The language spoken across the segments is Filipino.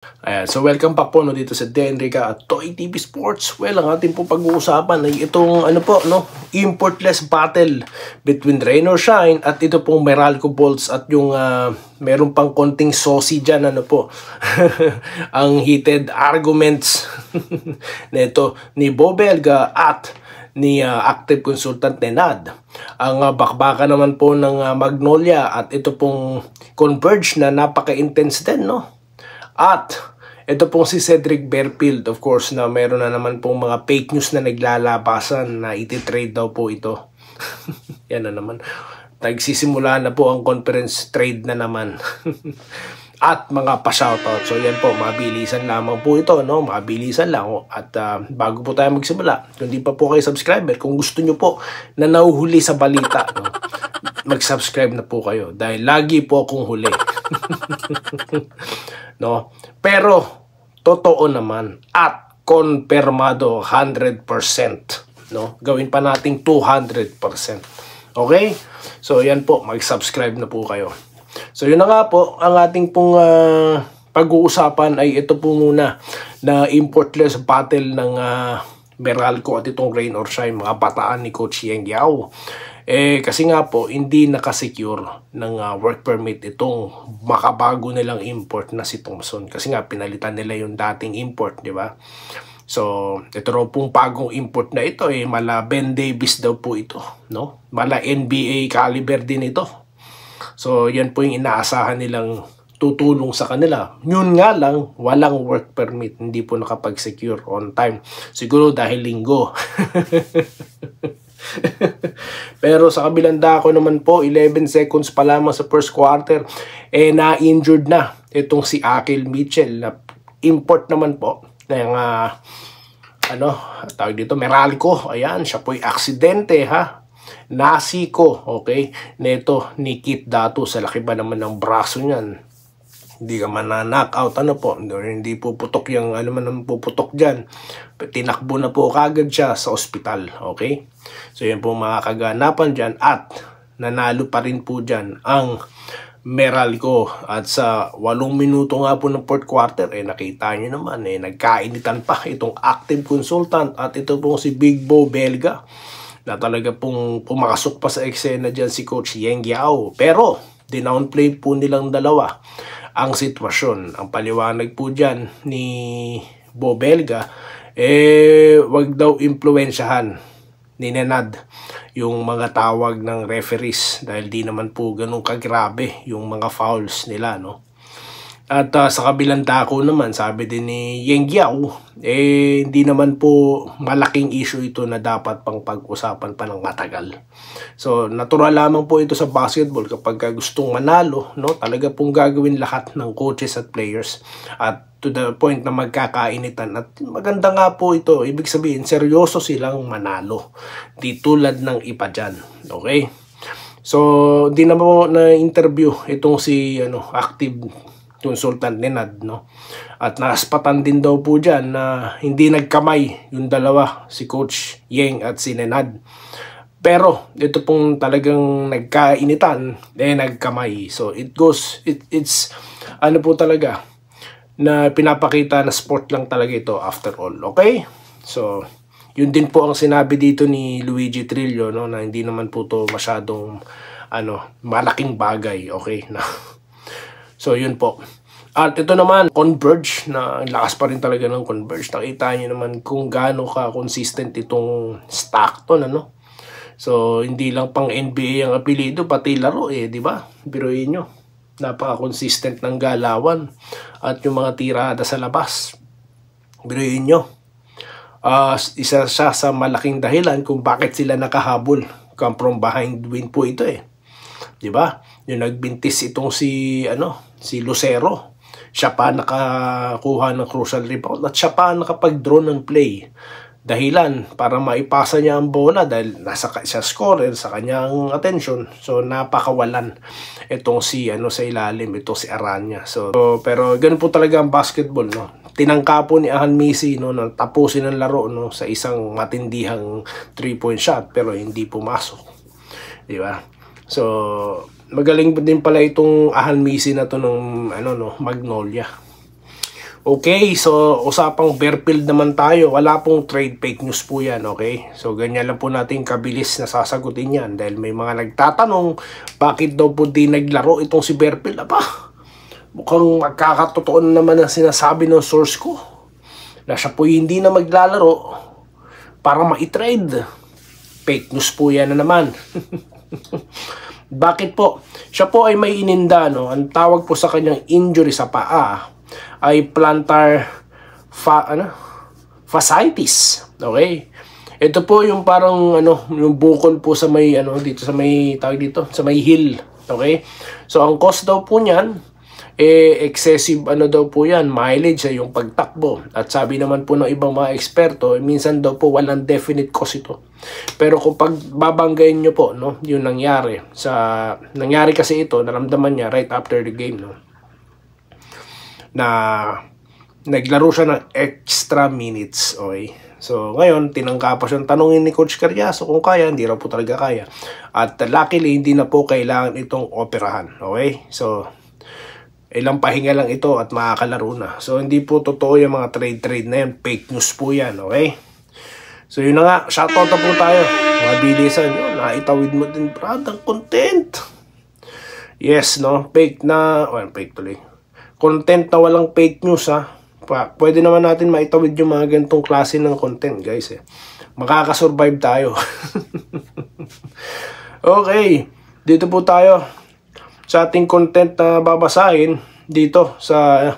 Ayan, so welcome back po dito sa Denrica at Toy TV Sports. Well, ang ating po pag-uusapan ay itong importless battle between Rain or Shine at ito pong Meralco Bolts at yung meron pang konting saucy dyan, ang heated arguments nito ni Bo Belga at ni active consultant Nenad. Ang bakbaka naman po ng Magnolia at ito pong Converge na napaka-intense din, no? At ito pong si Cedric Berfield, of course, na meron na naman pong mga fake news na naglalabasan na iti-trade daw po ito. Yan na naman. Nagsisimula na po ang conference trade na naman. At mga pa-shoutout. So yan po, mabilisan lamang po ito, no? Mabilisan lang. At bago po tayo magsimula, kung di pa po kayo subscriber, kung gusto nyo po na nahuhuli sa balita, no? Mag-subscribe na po kayo dahil lagi po akong huli. No? Pero totoo naman at konfirmado 100%, no? Gawin pa nating 200%. Okay? So yan po, mag-subscribe na po kayo. So yun na nga po, ang ating pong pag-uusapan ay ito po muna na importless battle ng Meralco at itong Rain or Shine, mga bataan ni Coach Yeng Yao. Kasi nga po, hindi nakasecure ng work permit itong makabago nilang import na si Thompson. Kasi nga, pinalitan nila yung dating import, di ba? So, ito raw pong bagong import na ito, mala Ben Davis daw po ito, no? Mala NBA caliber din ito. So, yan po yung inaasahan nilang tutulong sa kanila. Yun nga lang, walang work permit. Hindi po nakapag-secure on time. Siguro dahil linggo. Pero sa kabilang dako naman po, 11 seconds pa lamang sa first quarter, na-injured na itong si Akil Mitchell na import naman po ng tawag dito, Meralco. Ayan, siya po'y aksidente, ha? Nasiko, okay? Neto ni Kit Dato, sa laki ba naman ng braso niyan? Hindi ka man na-knockout, hindi po putok yung, man puputok dyan. Tinakbo na po kagad siya sa ospital, okay? So, yan po mga kaganapan dyan at nanalo pa rin po dyan ang Meralco. At sa 8 minuto nga po ng fourth quarter, nakita nyo naman, nagkainitan pa itong active consultant at ito pong si Big Bo Belga na talaga pong pumakasok pa sa eksena dyan si Coach Yeng Yao. Pero, dinownplay po nilang dalawa ang sitwasyon. Ang paliwanag po dyan ni Bo Belga, wag daw impluwensyahan ni Nenad yung mga tawag ng referees dahil di naman po ganun kagrabe yung mga fouls nila, no? At sa kabilang dako naman, sabi din ni Yeng Yao, hindi naman po malaking issue ito na dapat pang pag-usapan pa ng matagal. So, natural lamang po ito sa basketball kapag gustong manalo, no? Talaga pong gagawin lahat ng coaches at players at to the point na magkakainitan. At maganda nga po ito, ibig sabihin, seryoso silang manalo. Di tulad ng iba dyan. Okay? So, di na po na-interview itong si active consultant Nenad, no? At naspatan din daw po dyan na hindi nagkamay yung dalawa, si Coach Yeng at si Nenad. Pero ito pong talagang nagkainitan, nagkamay. So it's po talaga na pinapakita na sport lang talaga ito after all. Okay? So yun din po ang sinabi dito ni Luigi Trillo, no, na hindi naman po to masyadong malaking bagay, okay? Na so, yun po. At ito naman, Converge, na lakas pa rin talaga ng Converge. Nakita nyo naman kung gaano ka-consistent itong Stockton, So, hindi lang pang NBA ang apelido, pati laro, di ba? Biruin nyo. Napaka-consistent ng galawan. At yung mga tirada sa labas. Biruin nyo. Isa siya sa malaking dahilan kung bakit sila nakahabol. Come from behind win po ito, di ba? Yung nagbintis itong si Lucero, siya pa nakakuha ng crucial rebound at siya pa nakapag-draw ng play. Dahilan para maipasa niya ang bola dahil nasa siya scorer sa kanyang attention. So napakawalan itong si sa ilalim, ito si Aranya. So pero ganun po talaga ang basketball, no. Tinangka po ni Ahan Misi, no, na tapusin ang laro, no, sa isang matindihang 3-point shot pero hindi pumasok. Di ba? So magaling din pala itong Ahan Misi na to ng Magnolia. Okay, so usapang Fairfield naman tayo. Wala pong trade, fake news po yan, okay? So ganyan lang po natin kabilis na sasagutin yan. Dahil may mga nagtatanong, bakit daw po di naglaro itong si Fairfield? Aba, mukhang magkakatotoo naman ang sinasabi ng source ko na siya po hindi na maglalaro para ma-trade. Fake news po yan na naman. Bakit po? Siya po ay may ininda, no? Ang tawag po sa kanyang injury sa paa ay plantar fasciitis. Okay? Ito po yung parang yung bukol po sa may dito sa may tawag dito, sa may heel. Okay? So ang cause daw po niyan excessive daw po yan, mileage sa yung pagtakbo. At sabi naman po ng ibang mga eksperto, minsan daw po walang definite cause ito. Pero kung pagbabanggayin nyo po, no, yung nangyari kasi ito, naramdaman niya right after the game, no, na naglaro siya ng extra minutes. Okay? So ngayon, tinangka pa siyang tanongin ni Coach Carriazo kung kaya, hindi raw po talaga kaya. At luckily, hindi na po kailangan itong operahan. Okay? So ilang pahinga lang ito at makakalaro na. So hindi po totoo yung mga trade na yan. Fake news po yan, okay? So yun na nga, shoutout na po tayo. Mga bilisan yun, naitawid mo din, Brad, ang content. Yes, no? Fake tuloy. Content na walang fake news, ha? Pwede naman natin maitawid yung mga ganitong klase ng content, guys. Makakasurvive tayo. Okay, dito po tayo sa ating content na babasahin dito sa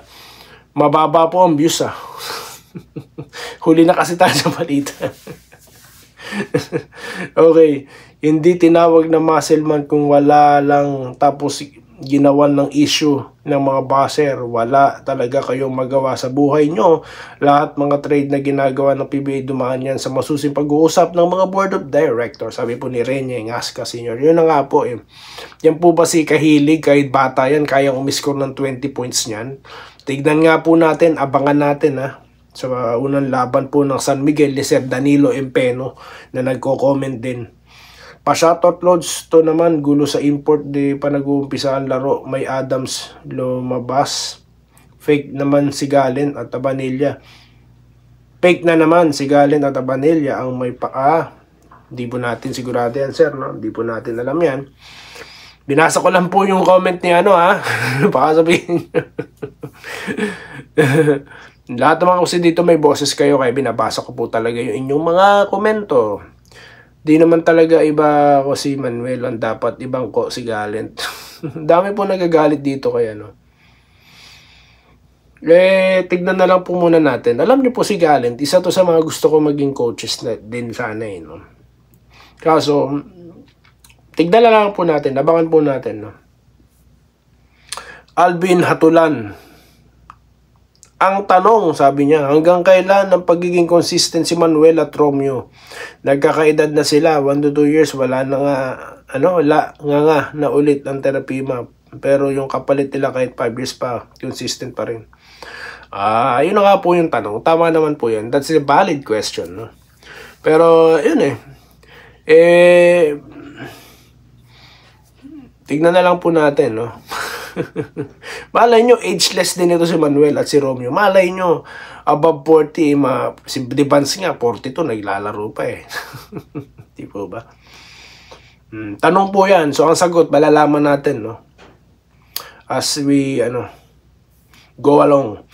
mababa po ang views. Huli na kasi tayo sa balita. Okay, hindi tinawag na Muscleman kung wala lang tapos ginawan ng issue ng mga buzzer. Wala talaga kayong magawa sa buhay nyo. Lahat mga trade na ginagawa ng PBA dumaan yan sa masusing pag-uusap ng mga board of directors. Sabi po ni Rene Ngasca Sr. Yun na nga po Yan po ba si Kahilig, kahit bata yan, kayang umiscore ng 20 points niyan? Tignan nga po natin, abangan natin sa unang laban po ng San Miguel ni Sir Danilo Empeno na nagko-comment din. Pa-shoutout loads to naman, gulo sa import, di pa nag-uumpisa ang laro. May Adams lumabas. Fake naman si Galen at Abanilla. Fake na naman si Galen at Abanilla ang may paa. Di po natin sigurado yan, sir, no? Di po natin alam yan. Binasa ko lang po yung comment ni baka sabihin. Lahat naman kasi dito may boses kayo, kaya binabasa ko po talaga yung inyong mga komento. Di naman talaga iba ko si Manuel, ang dapat ibang ko si Galen. Dami po nagagalit dito kaya tignan na lang po muna natin. Alam niyo po si Galen, isa to sa mga gusto ko maging coaches na din sana no. Kaso tignan na lang po natin, abangan po natin Alvin Hatulan. Ang tanong, sabi niya, hanggang kailan ang pagiging consistent si Manuel at Romeo? Nagkakaedad na sila, 1 to 2 years, wala na nga, na ulit ang therapy map. Pero yung kapalit nila kahit 5 years pa, consistent pa rin. Yun na nga po yung tanong. Tama naman po yan. That's a valid question, no? Pero, yun tignan na lang po natin, no? Malay nyo, ageless din ito si Manuel at si Romeo. Malay nyo, above 40, si Devance nga, 42, naglalaro pa Di po ba? Tanong po yan. So, ang sagot, malalaman natin, no? As we, go along.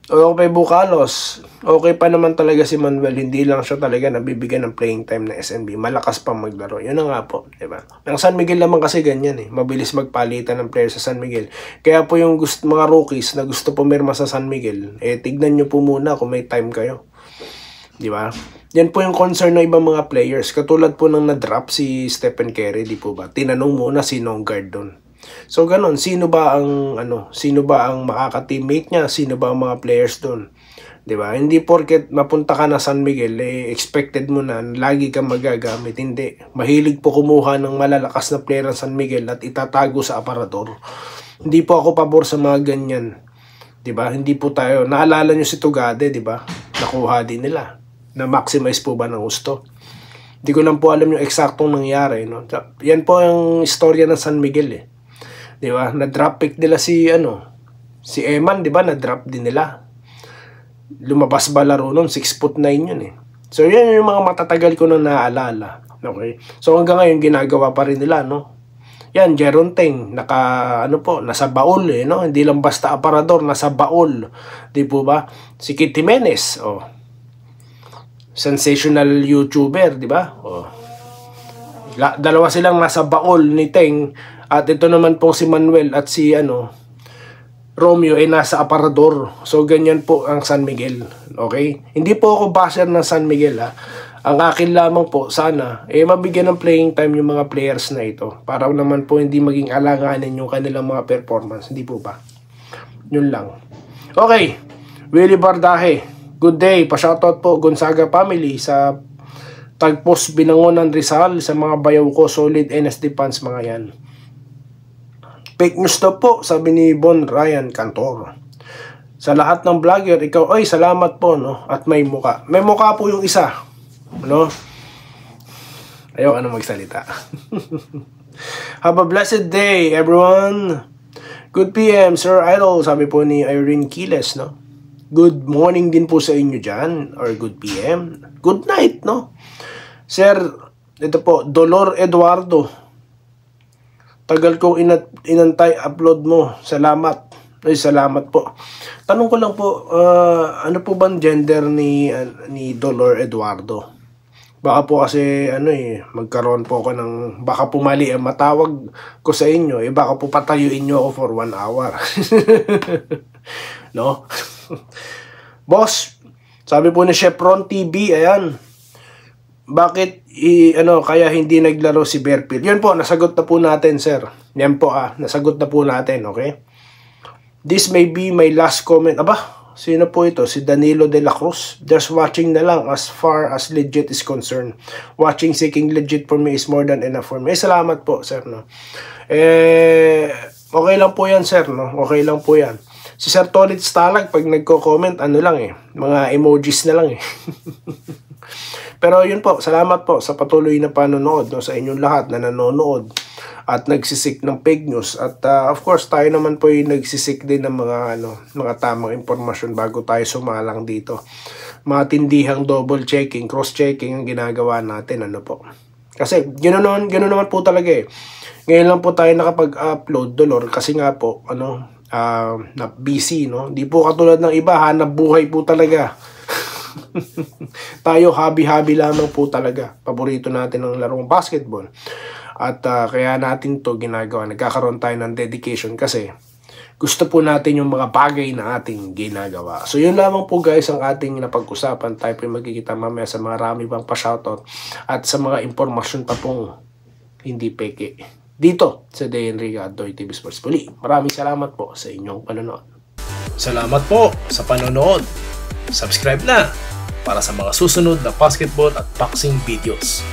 Okay, Bukalos. Okay pa naman talaga si Manuel. Hindi lang siya talaga nabibigyan ng playing time na SNB. Malakas pa maglaro. Yun na nga po. Diba? Ang San Miguel naman kasi ganyan Mabilis magpalitan ng player sa San Miguel. Kaya po yung mga rookies na gusto pumirma sa San Miguel, tignan nyo po muna kung may time kayo. Diba? Yan po yung concern ng ibang mga players. Katulad po nang na-drop si Stephen Curry, di po ba? Tinanong muna sinong guard doon. So ganon, sino ba ang makaka-teammate niya, sino ba ang mga players doon? 'Di ba? Hindi porket mapunta ka na San Miguel, expected mo na lagi kang magagamit. Hindi. Mahilig po kumuha ng malalakas na player ng San Miguel at itatago sa aparador. Hindi po ako pabor sa mga ganyan. 'Di ba? Hindi po tayo. Naalala niyo si Tugade, 'di ba? Nakuha din nila. Na-maximize po ba ng gusto? Hindi ko lang po alam yung eksaktong nangyari, no? Yan po ang istorya ng San Miguel Di ba? Na-drop pick nila si Eman, di ba? Na-drop din nila. Lumabas ba laro nun? 6'9" yun eh. So, yan yung mga matatagal ko na naaalala. Okay? So, hanggang ngayon, ginagawa pa rin nila, no? Yan, Jeron Teng, nasa baul eh, no? Hindi lang basta aparador, nasa baul. Di po ba? Si Kit Jimenez, oh. Sensational YouTuber, di ba? Oh. Dalawa silang nasa baul ni Teng. At ito naman po si Manuel at si, Romeo ay nasa aparador. So, ganyan po ang San Miguel. Okay? Hindi po ako basher ng San Miguel, ha. Ang akin lamang po, sana, mabigyan ng playing time yung mga players na ito. Para naman po hindi maging alanganin yung kanilang mga performance. Hindi po ba? Yun lang. Okay. Willie Bardahe. Good day. Pa-shoutout po Gonzaga family sa Tagpos Binangonan Rizal, sa mga bayaw ko. Solid NSD fans mga yan. Fake news daw po, sabi ni Bon Ryan Cantor. Sa lahat ng vlogger, ikaw, ay salamat po, no? At may muka. May muka po yung isa. Ano? Ayaw magsalita. Have a blessed day, everyone. Good PM, Sir Idol, sabi po ni Irene Quiles, no? Good morning din po sa inyo dyan, or good PM. Good night, no? Sir, ito po, Dolor Eduardo. Tagal kong inantay upload mo. Salamat. Ay, salamat po. Tanong ko lang po, ano po bang gender ni Dolor Eduardo? Baka po kasi, magkaroon po ako ng, baka pumali ang matawag ko sa inyo, baka po patayuin nyo ako for 1 hour. No? Boss, sabi po ni Chevron TV, ayan, bakit kaya hindi naglaro si Berfield? Yun po, nasagot na po natin, sir. Yan po nasagot na po natin, okay? This may be my last comment. Aba, sino po ito? Si Danilo de la Cruz. Just watching na lang as far as legit is concerned. Watching seeking legit for me is more than enough for me. Salamat po, sir, no? Okay lang po yan, sir, no? Okay lang po yan. Si Sir Tolit Stalag, pag nagko-comment, mga emojis na lang eh. Pero yun po, salamat po sa patuloy na panonood, no, sa inyong lahat na nanonood at nagsisik ng fake news. At of course, tayo naman po yung nagsisik din ng mga tamang impormasyon bago tayo sumalang dito. Mga tindihang double checking, cross checking ang ginagawa natin, po. Kasi ganoon naman po talaga eh. Ngayon lang po tayo nakapag-upload, Dolor, kasi nga po na busy, no. Di po katulad ng iba, hanap buhay po talaga. Tayo hobby lamang po talaga. Paborito natin ang larong basketball. At kaya natin to ginagawa. Nagkakaroon tayo ng dedication kasi gusto po natin yung mga bagay na ating ginagawa. So yun lamang po guys ang ating napag-usapan. Tayo po magkikita mamaya sa marami pang pa-shoutout at sa mga impormasyon pa pong hindi peke dito sa Day Enrique Adoy TV Sports Puli. Maraming salamat po sa inyong panonood. Salamat po sa panonood. Subscribe na para sa mga susunod na basketball at boxing videos.